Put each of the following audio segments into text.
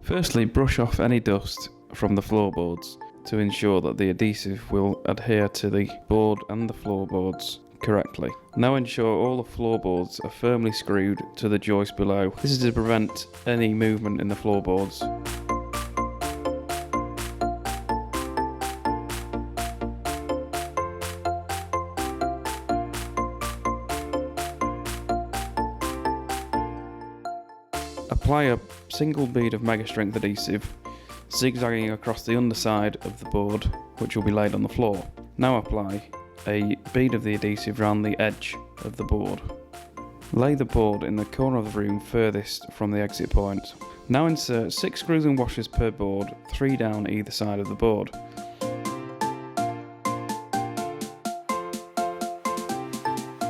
Firstly, brush off any dust from the floorboards to ensure that the adhesive will adhere to the board and the floorboards correctly. Now ensure all the floorboards are firmly screwed to the joist below. This is to prevent any movement in the floorboards. Apply a single bead of mega strength adhesive, zigzagging across the underside of the board, which will be laid on the floor. Now apply a bead of the adhesive around the edge of the board. Lay the board in the corner of the room furthest from the exit point. Now insert 6 screws and washers per board, 3 down either side of the board.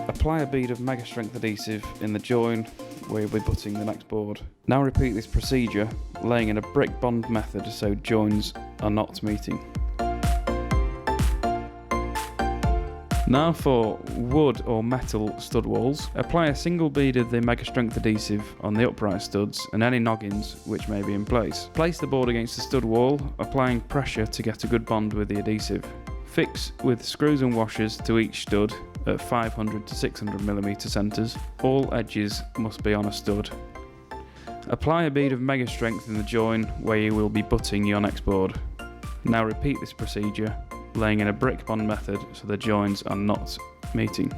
Apply a bead of mega strength adhesive in the join where you'll be putting the next board. Now repeat this procedure, laying in a brick bond method so joins are not meeting. Now for wood or metal stud walls, apply a single bead of the mega strength adhesive on the upright studs and any noggins which may be in place. Place the board against the stud wall, applying pressure to get a good bond with the adhesive. Fix with screws and washers to each stud at 500 to 600mm centres. All edges must be on a stud. Apply a bead of mega strength in the join where you will be butting your next board. Now repeat this procedure, laying in a brick bond method so the joins are not meeting.